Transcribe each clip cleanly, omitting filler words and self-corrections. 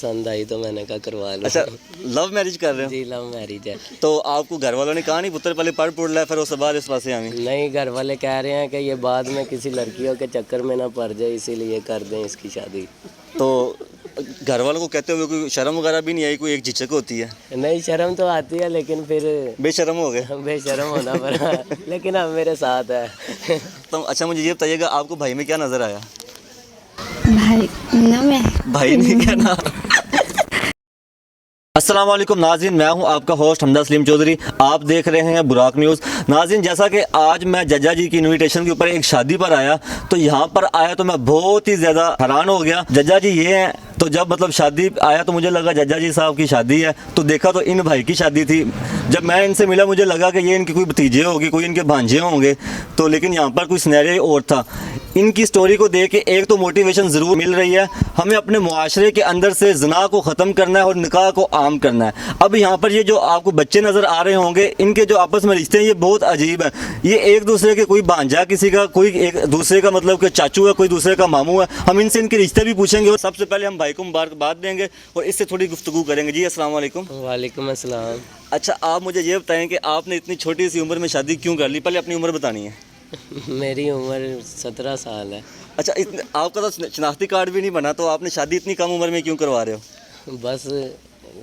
पसंद आई तो मैंने कहा करवा लो। अच्छा, लव मैरिज कर रहे हो? जी लव मैरिज है। तो आपको घर वालों ने कहा नहीं पुत्र पहले पढ़ ले फिर उसके बाद इस पास आवी? नहीं, घर वाले कह रहे हैं कि ये बाद में किसी लड़कियों के चक्कर में ना पड़ जाए, इसीलिए कर दें इसकी शादी। तो घर वालों को कहते हुए कोई शर्म वगैरह भी नहीं आई? कोई एक झिझक होती है? नहीं, शर्म तो आती है लेकिन फिर बेशर्म हो गए? बेशर्म होना पड़ा लेकिन अब मेरे साथ है। तो अच्छा मुझे ये बताइएगा आपको भाई में क्या नज़र आया? भाई ना, मैं भाई नहीं कहना। अस्सलाम वालेकुम नाज़रीन, मैं हूं आपका होस्ट हमदा सलीम चौधरी। आप देख रहे हैं बुराक न्यूज़। नाज़रीन, जैसा कि आज मैं जज्जा जी की इनविटेशन के ऊपर एक शादी पर आया, तो यहाँ पर आया तो मैं बहुत ही ज़्यादा हैरान हो गया। जज्जा जी ये हैं, तो जब मतलब शादी आया तो मुझे लगा जज्जा जी साहब की शादी है, तो देखा तो इन भाई की शादी थी। जब मैं इनसे मिला मुझे लगा कि ये इनके कोई भतीजे होंगे, कोई इनके भांजे होंगे, तो लेकिन यहाँ पर कोई सिनेरियो और था। इनकी स्टोरी को देख के एक तो मोटिवेशन ज़रूर मिल रही है, हमें अपने मुआशरे के अंदर से ज़िना को ख़त्म करना है और निकाह को आम करना है। अब यहाँ पर ये जो आपको बच्चे नज़र आ रहे होंगे, इनके जो आपस में रिश्ते हैं ये बहुत अजीब है। ये एक दूसरे के, कोई भांजा किसी का, कोई एक दूसरे का मतलब कि चाचू है, कोई दूसरे का मामू है। हम इनसे इनके रिश्ते भी पूछेंगे और सबसे पहले हम भाई को मुबारकबाद देंगे और इससे थोड़ी गुफ्तगू करेंगे। जी अस्सलाम वालेकुम। वालेकुम अस्सलाम। अच्छा, आप मुझे ये बताएं कि आपने इतनी छोटी सी उम्र में शादी क्यों कर ली? पहले अपनी उम्र बतानी है। मेरी उम्र 17 साल है। अच्छा, आपका तो शनाख्ती कार्ड भी नहीं बना, तो आपने शादी इतनी कम उम्र में क्यों करवा रहे हो? बस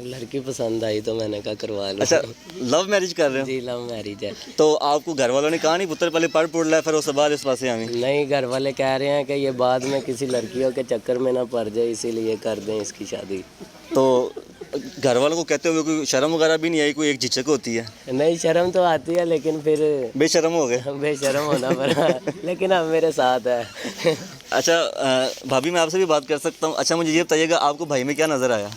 लड़की पसंद आई तो मैंने कहा करवा लो। अच्छा, लव मैरिज कर रहे हो? जी लव मैरिज है। तो आपको घर वालों ने कहा नहीं पुत्र पहले पढ़ ले फिर उसके बाद इस पास आवी? नहीं, घर वाले कह रहे हैं कि ये बाद में किसी लड़कियों के चक्कर में ना पड़ जाए, इसीलिए कर दें इसकी शादी। तो घर वालों को कहते हुए कोई शर्म वगैरह भी नहीं आई? कोई एक झिझक होती है? नहीं, शर्म तो आती है लेकिन फिर बेशर्म हो गए? बेशर्म होना पड़ा लेकिन अब मेरे साथ है। अच्छा, भाभी मैं आपसे भी बात कर सकता हूँ? अच्छा मुझे ये बताइएगा आपको भाई में क्या नज़र आया?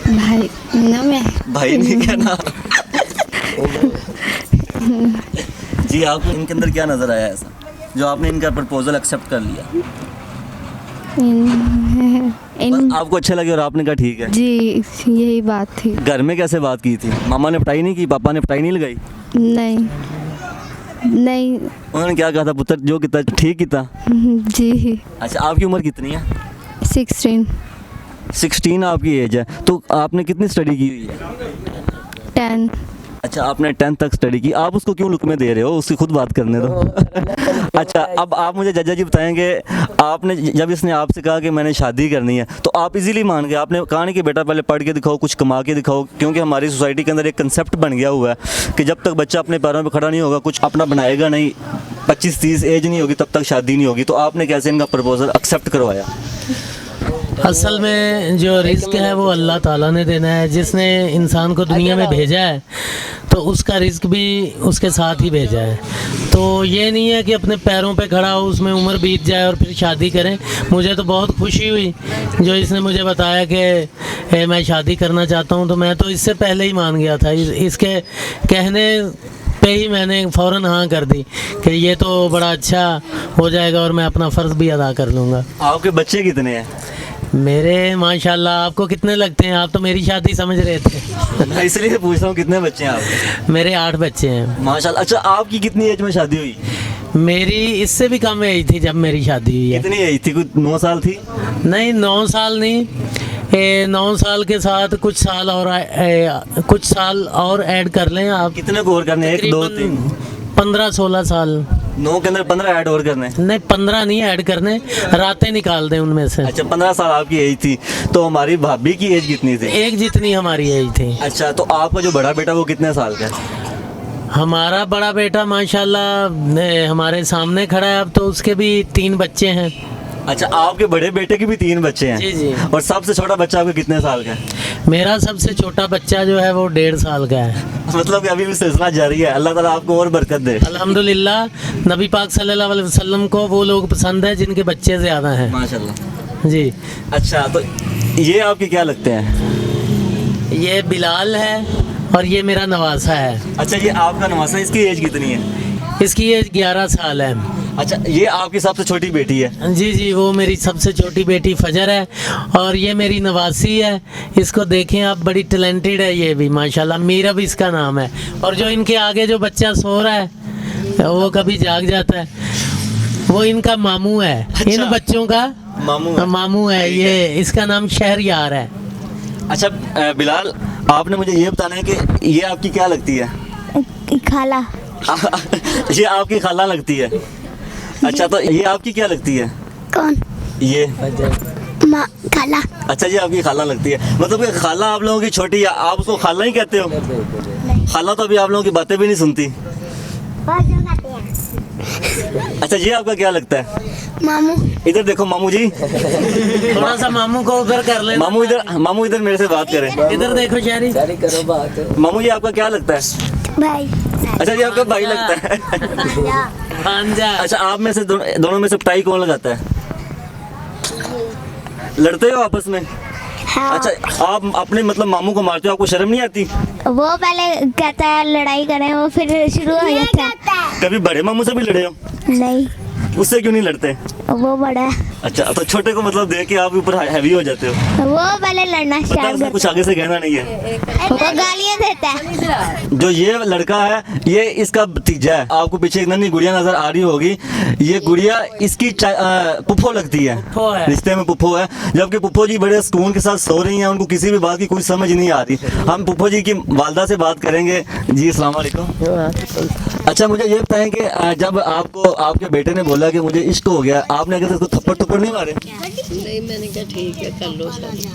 भाई ना, मैं भाई नहीं कहना। जी, आपको इनके अंदर क्या नज़र आया ऐसा जो आपने इनका प्रपोजल एक्सेप्ट कर लिया? बस आपको अच्छा लगे और आपने कहा ठीक है? जी यही बात थी। घर में कैसे बात की थी? मामा ने पटाई नहीं की? पापा ने पटाई नहीं लगाई? नहीं नहीं। उन्होंने क्या कहा था? पुत्र जो कितना ठीक किता? जी। अच्छा, आपकी उम्र कितनी है? 16 16 आपकी एज है। तो आपने कितनी स्टडी की हुई है? 10। अच्छा, आपने 10th तक स्टडी की। आप उसको क्यों लुक में दे रहे हो? उसकी खुद बात करने दो। अच्छा, अब आप मुझे जज्जा जी बताएंगे, आपने जब इसने आपसे कहा कि मैंने शादी करनी है तो आप इजीली मान गए? आपने कहा नहीं कि बेटा पहले पढ़ के दिखाओ, कुछ कमा के दिखाओ? क्योंकि हमारी सोसाइटी के अंदर एक कंसेप्ट बन गया हुआ है कि जब तक बच्चा अपने पैरों पर खड़ा नहीं होगा, कुछ अपना बनाएगा नहीं, 25-30 एज नहीं होगी तब तक शादी नहीं होगी। तो आपने कैसे इनका प्रपोजल एक्सेप्ट करवाया? असल में जो रिस्क है वो अल्लाह ताला ने देना है। जिसने इंसान को दुनिया में भेजा है तो उसका रिस्क भी उसके साथ ही भेजा है। तो ये नहीं है कि अपने पैरों पे खड़ा हो, उसमें उम्र बीत जाए और फिर शादी करें। मुझे तो बहुत खुशी हुई जो इसने मुझे बताया कि मैं शादी करना चाहता हूँ, तो मैं तो इससे पहले ही मान गया था। इसके कहने पे ही मैंने फ़ौरन हाँ कर दी कि ये तो बड़ा अच्छा हो जाएगा और मैं अपना फ़र्ज़ भी अदा कर लूँगा। आपके बच्चे कितने हैं? मेरे माशाल्लाह। आपको कितने लगते हैं? आप तो मेरी शादी समझ रहे थे। मैं इसलिए पूछ रहा हूँ कितने बच्चे हैं आपके? मेरे 8 बच्चे हैं माशाल्लाह। अच्छा, आपकी कितनी एज में शादी हुई? मेरी इससे भी कम एज थी जब मेरी शादी हुई है। कितनी एज थी? कुछ 9 साल थी? नहीं, 9 साल नहीं। 9 साल के साथ कुछ साल और ऐड कर लें आप। कितने को और करने? 1 2 3 15-16 साल। 9 के अंदर 15 ऐड और करने? नहीं, 15 नहीं ऐड करने, रातें निकाल दें उनमें से। अच्छा, 15 साल आपकी एज थी। तो हमारी भाभी की एज कितनी थी? एक जितनी हमारी एज थी। अच्छा, तो आपका जो बड़ा बेटा वो कितने साल का है? हमारा बड़ा बेटा माशाल्लाह हमारे सामने खड़ा है। अब तो उसके भी 3 बच्चे हैं। अच्छा, आपके बड़े बेटे के भी 3 बच्चे हैं? जी जी। और सबसे छोटा बच्चा आपका कितने साल का है? मेरा सबसे छोटा बच्चा जो है वो 1.5 साल का है। मतलब कि अभी भी सिलसिला जारी है। अल्लाह ताला आपको और बरकत दे। अल्हम्दुलिल्लाह। नबी पाक सल्लल्लाहु अलैहि वसल्लम को वो लोग पसंद है जिनके बच्चे ज़्यादा हैं। माशाल्लाह जी। अच्छा, तो ये आपके क्या लगते हैं? ये बिलाल है और ये मेरा नवासा है। अच्छा, ये आपका नवासा है। इसकी एज कितनी है? इसकी एज 11 साल है। अच्छा, ये आपकी सबसे छोटी बेटी है? जी जी, वो मेरी सबसे छोटी बेटी फजर है और ये मेरी नवासी है। इसको देखें आप, बड़ी टैलेंटेड है ये भी माशाल्लाह। मीरा भी इसका नाम है। और जो इनके आगे जो बच्चा सो रहा है वो कभी जाग जाता है, वो इनका मामू है। अच्छा। इन बच्चों का मामू है। मामू है ये, इसका नाम शहरयार है। अच्छा बिलाल, आपने मुझे ये बताना है कि ये आपकी क्या लगती है? खाला। ये आपकी खाला लगती है। अच्छा तो ये आपकी क्या लगती है? कौन? ये माँ खाला। अच्छा ये आपकी खाला लगती है। मतलब कि खाला आप लोगों की छोटी है, आप उसको खाला ही कहते हो? खाला तो अभी आप लोगों की बातें भी नहीं सुनती। अच्छा ये आपका क्या लगता है? मामू। इधर देखो मामू जी, थोड़ा सा मामू को उधर कर ले। मामू इधर मेरे से बात करें। इधर देखो शायरी। जारी करो बात। मामू जी आपका क्या लगता है? भाई। अच्छा ये आपका भाई लगता है। भांजा। अच्छा आप में से दोनों में से पिटाई कौन लगाता है? लड़ते हो आपस में? हाँ। अच्छा आप अपने मतलब मामू को मारते हो, आपको शर्म नहीं आती? वो पहले कहता है लड़ाई करें, वो फिर शुरू हो जाता है। कभी बड़े मामू से भी लड़े हो? नहीं, उससे क्यों नहीं लड़ते? वो बड़ा है। अच्छा तो छोटे को मतलब देख के आप ऊपर हैवी हो जाते हो? वो पहले लड़ना पता है स्टार्ट उसने करता कुछ आगे से कहना नहीं है। है। वो गालियाँ देता है। जो ये लड़का है ये इसका भतीजा है। आपको पीछे एक नन्ही गुड़िया नजर आ रही होगी, ये गुड़िया इसकी पुप्पो लगती है, पुप्पो है। रिश्ते में पुप्पो है। जबकि पुप्पो जी बड़े सुकून के साथ सो रही हैं, उनको किसी भी बात की कोई समझ नहीं आ रही। हम पुप्पो जी की वालदा से बात करेंगे। जी अस्सलाम वालेकुम। अच्छा मुझे ये बताएं कि जब आपको आपके बेटे ने बोला कि मुझे इश्क हो गया, आपने अगर उसको थप्पड़ थप्पड़ नहीं मारे? नहीं, मैंने कहा ठीक है कर लो शादी।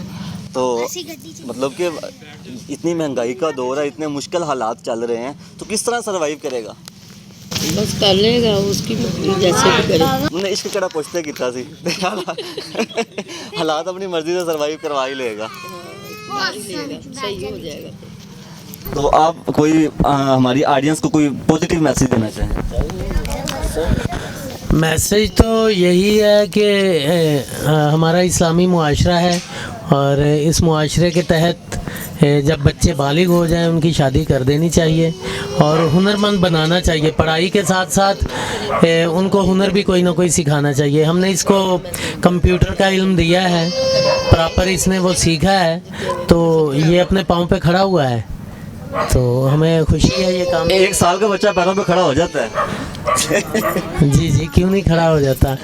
तो मतलब कि इतनी महंगाई का दौर है, इतने मुश्किल हालात चल रहे हैं, तो किस तरह सरवाइव करेगा? बस कर लेगा, उसकी मर्जी जैसे भी करे। उन्हें इश्क कड़ा पुछते कितना सी हालात अपनी मर्जी से सरवाइव करवा ही लेगा। सही हो जाएगा। तो आप कोई हमारी ऑडियंस को कोई पॉजिटिव मैसेज देना चाहें? मैसेज तो यही है कि हमारा इस्लामी मुआशरा है और इस मुआशरे के तहत जब बच्चे बालिग हो जाएं उनकी शादी कर देनी चाहिए और हुनरमंद बनाना चाहिए। पढ़ाई के साथ साथ उनको हुनर भी कोई ना कोई सिखाना चाहिए। हमने इसको कंप्यूटर का इल्म दिया है, प्रॉपर इसने वो सीखा है, तो ये अपने पाँव पे खड़ा हुआ है, तो हमें खुशी है ये काम। 1 साल का बच्चा पैरों पे खड़ा हो जाता है। जी जी, क्यों नहीं खड़ा हो जाता।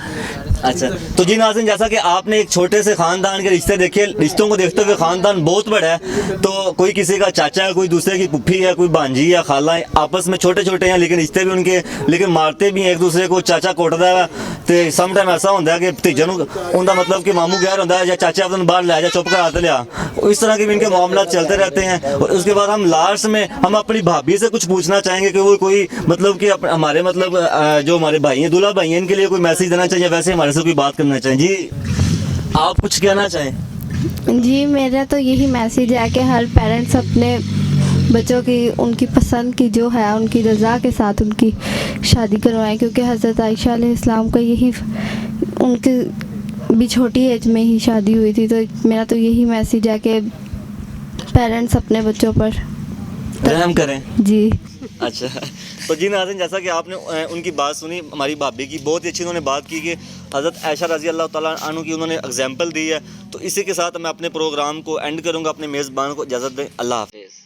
अच्छा तो जी नाज़रीन, जैसा कि आपने एक छोटे से खानदान के रिश्ते देखे, रिश्तों को देखते हुए खानदान बहुत बड़ा है। तो कोई किसी का चाचा है, कोई दूसरे की पुप्पी है, कोई भांजी है, खाला है, आपस में छोटे छोटे हैं लेकिन रिश्ते भी उनके, लेकिन मारते भी हैं एक दूसरे को। चाचा कुटदा है तो सम टाइम ऐसा होता है कि भतीजे उनका मतलब कि मामू गैर होता है या चाचा अपने बाहर लै जा चुप कर हाथ लिया, इस तरह के भी इनके मामला चलते रहते हैं। और उसके बाद हम लास्ट में हम अपनी भाभी से कुछ पूछना चाहेंगे कि वो कोई मतलब कि हमारे मतलब जो हमारे भाई हैं, दूल्हा भाई हैं, इनके लिए कोई मैसेज देना चाहिए, वैसे हमारे से कोई बात करना चाहिए। जी आप कुछ कहना चाहें? जी मेरा तो यही मैसेज है कि हर पेरेंट्स अपने बच्चों की उनकी पसंद की जो है उनकी रज़ा के साथ उनकी शादी करवाएं, क्योंकि हज़रत आयशा अलैहिस्सलाम का यही उनके भी छोटी एज में ही शादी हुई थी। तो मेरा तो यही मैसेज है कि पेरेंट्स अपने बच्चों पर रहम करें। जी। अच्छा तो जी नाज़रीन, जैसा कि आपने उनकी बात सुनी, हमारी भाभी की बहुत ही अच्छी उन्होंने बात की कि हज़रत आयशा रज़ी अल्लाह ताला अन्हु की उन्होंने एग्जाम्पल दी है। तो इसी के साथ मैं अपने प्रोग्राम को एंड करूँगा। अपने मेज़बान को इजाज़त दें। अल्लाह हाफ़िज़।